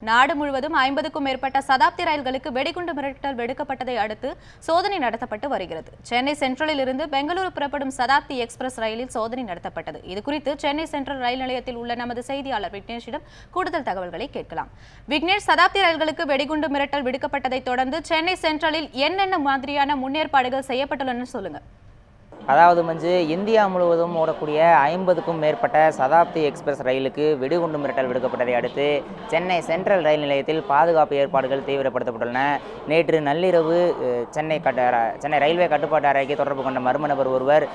நாடு முழுவதும் 50க்கும் மேற்பட்ட சதாப்தி ரயில்களுக்கு வெடிகுண்டு மிரட்டல் விடுக்கப்பட்டதை அடுத்து சோதனை நடத்தப்பட்டு வருகிறது. சென்னை சென்ட்ரலில் இருந்து பெங்களூரு புறப்படும் சதாப்தி எக்ஸ்பிரஸ் ரயிலில் சோதனை நடத்தப்பட்டது. இதுகுறித்து சென்னை சென்ட்ரல் ரயில் நிலையத்தில் உள்ள நமது செய்தியாளர் விக்னேஷிடம் கூடுதல் தகவல்களை கேட்கலாம். விக்னேஷ், சதாப்தி ரயில்களுக்கு வெடிகுண்டு மிரட்டல் விடுக்கப்பட்டதை தொடர்ந்து சென்னை சென்ட்ரலில் என்னென்ன மாதிரியான முன்னேற்பாடுகள் செய்யப்பட்டுள்ளன சொல்லுங்க. அதாவது இந்தியா முழுவதும் ஓடக்கூடிய 50க்கும் மேற்பட்ட சதாப்தி எக்ஸ்பிரஸ் ரயிலுக்கு வெடிகுண்டு மிரட்டல் விடுக்கப்பட்டதை அடுத்து சென்னை சென்ட்ரல் ரயில் நிலையத்தில் பாதுகாப்பு ஏற்பாடுகள் தீவிரப்படுத்தப்பட்டுள்ளன. நேற்று நள்ளிரவு சென்னை ரயில்வே கட்டுப்பாட்டு அறைக்கு தொடர்பு கொண்ட மர்ம நபர் ஒருவர்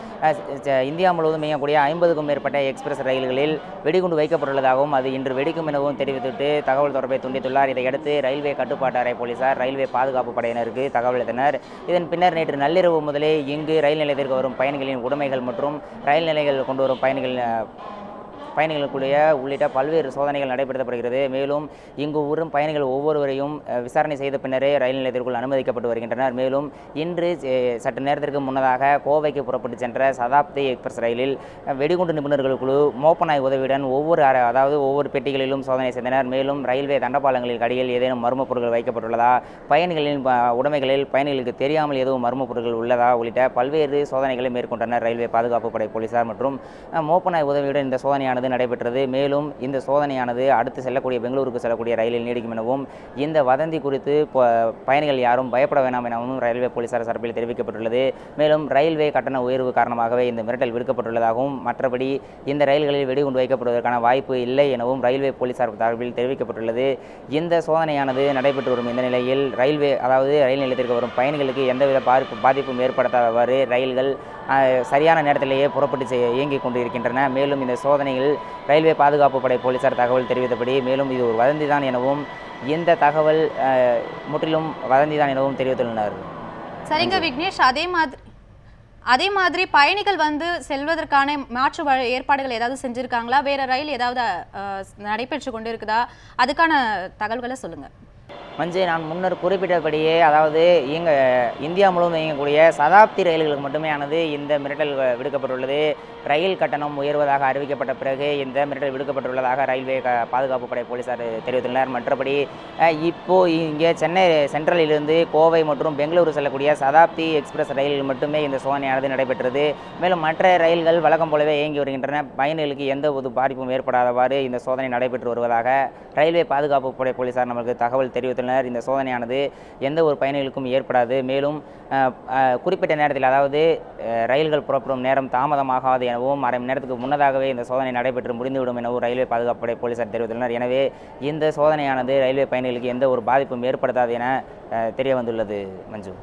இந்தியா முழுவதும் இயங்கக்கூடிய 50க்கும் மேற்பட்ட எக்ஸ்பிரஸ் ரயில்களில் வெடிகுண்டு வைக்கப்பட்டுள்ளதாகவும் அது இன்று வெடிக்கும் எனவும் தெரிவித்துவிட்டு தகவல் தொடர்பை துண்டித்துள்ளார். இதையடுத்து ரயில்வே கட்டுப்பாட்டு அறை போலீசார் ரயில்வே பாதுகாப்பு படையினருக்கு தகவல் அளித்தனர். இதன் பின்னர் நேற்று நள்ளிரவு முதலே இங்கு ரயில் நிலையத்திற்கு வரும் பயணிகளின் உடைமைகள் மற்றும் ரயில் நிலையங்கள் கொண்டு வரும் பயணிகளுக்குடைய உள்ளிட்ட பல்வேறு சோதனைகள் நடைபெறப்படுகிறது. மேலும் இங்கு வரும் பயணிகள் ஒவ்வொருவரையும் விசாரணை செய்த பின்னரே ரயில் நிலையத்திற்குள் அனுமதிக்கப்பட்டு வருகின்றனர். மேலும் இன்று சற்று நேரத்திற்கு முன்னதாக கோவைக்கு புறப்பட்டு சென்ற சதாப்தி எக்ஸ்பிரஸ் ரயிலில் வெடிகுண்டு நிபுணர்கள் குழு மோப்பநாய் உதவியுடன் ஒவ்வொரு பெட்டிகளிலும் சோதனை செய்தனர். மேலும் ரயில்வே தண்டபாலங்களில் அடியில் ஏதேனும் மர்ம பொருட்கள் வைக்கப்பட்டுள்ளதா, பயணிகளின் உடைமைகளில் பயணிகளுக்கு தெரியாமல் எதுவும் மர்ம பொருட்கள் உள்ளதா உள்ளிட்ட பல்வேறு சோதனைகளை மேற்கொண்டனர் ரயில்வே பாதுகாப்பு படை போலீசார் மற்றும் மோப்பநாய் உதவியுடன் இந்த சோதனையானது நடைபெற்றது. மேலும் இந்த சோதனையானது அடுத்து செல்லக்கூடிய பெங்களூருக்கு செல்லக்கூடிய ரயிலில் நீடிக்கும் எனவும் இந்த வதந்தி குறித்து பயணிகள் யாரும் பயப்பட வேண்டாம் எனவும் ரயில்வே போலீசார் சார்பில் தெரிவிக்கப்பட்டுள்ளது. மேலும் ரயில்வே கட்டண உயர்வு காரணமாகவே இந்த மிரட்டல் விடுக்கப்பட்டுள்ளதாகவும் மற்றபடி இந்த ரயில்களில் வெடிகுண்டு வைக்கப்படுவதற்கான வாய்ப்பு இல்லை எனவும் ரயில்வே போலீசார் சார்பில் தெரிவிக்கப்பட்டுள்ளது. இந்த சோதனையானது நடைபெற்று வரும் இந்த நிலையில் ரயில் நிலையத்திற்கு வரும் பயணிகளுக்கு எந்தவித பாதிப்பும் ஏற்படுத்தாதவாறு ரயில்கள் சரியான நேரத்திலேயே புறப்பட்டு இயங்கிக் கொண்டிருக்கின்றன. மேலும் இந்த சோதனையில் ரயில்வே பாதுகாப்பு படை போலீசார் தகவல் தெரிவித்தபடி மேலும் இது ஒரு வதந்தி தான் எனவும் இந்த தகவல் முற்றிலும் வதந்தி தான் எனவும் தெரிவித்துள்ளனர். சரிங்க விக்னேஷ், அதே மாதிரி பயணிகள் செல்வதற்கான மாற்று ஏற்பாடுகள் ஏதாவது செஞ்சிருக்காங்களா? வேற ரயில் ஏதாவது நடைபெற்று கொண்டு இருக்குதா? அதுக்கான தகவல்களை சொல்லுங்க. நான் முன்னர் குறிப்பிட்டபடியே இந்தியா முழுவதும் இயங்கக்கூடிய சதாப்தி ரயில்களுக்கு மட்டுமே இந்த மிரட்டல் விடுக்கப்பட்டுள்ளது. ரயில் கட்டணம் உயர்வதாக அறிவிக்கப்பட்ட பிறகு இந்த மிரட்டல் விடுக்கப்பட்டுள்ளதாக ரயில்வே பாதுகாப்பு படை போலீசார் தெரிவித்துள்ளனர். மற்றபடி இப்போது இங்கே சென்னை சென்ட்ரலிலிருந்து கோவை மற்றும் பெங்களூரு செல்லக்கூடிய சதாப்தி எக்ஸ்பிரஸ் ரயில்கள் மட்டுமே இந்த சோதனையானது நடைபெற்றது. மேலும் மற்ற ரயில்கள் வழக்கம் போலவே இயங்கி வருகின்றன. பயணிகளுக்கு எந்த ஒரு பாதிப்பும் ஏற்படாதவாறு இந்த சோதனை நடைபெற்று வருவதாக ரயில்வே பாதுகாப்பு படை போலீசார் நமக்கு தகவல் தெரிவித்துள்ளனர். இந்த சோதனையானது எந்த ஒரு பயணிகளுக்கும் ஏற்படாது. மேலும் குறிப்பிட்ட நேரத்தில் ரயில்கள் புறப்படும் நேரம் தாமதமாகாது எனவும் அரை மணி நேரத்துக்கு முன்னதாகவே இந்த சோதனை நடைபெற்று முடிந்துவிடும் எனவும் ரயில்வே பாதுகாப்பு படை போலீசார் தெரிவித்துள்ளனர். எனவே இந்த சோதனையானது ரயில்வே பயணிகளுக்கு எந்த ஒரு பாதிப்பும் ஏற்படுத்தாது என தெரிய வந்துள்ளது. மஞ்சு.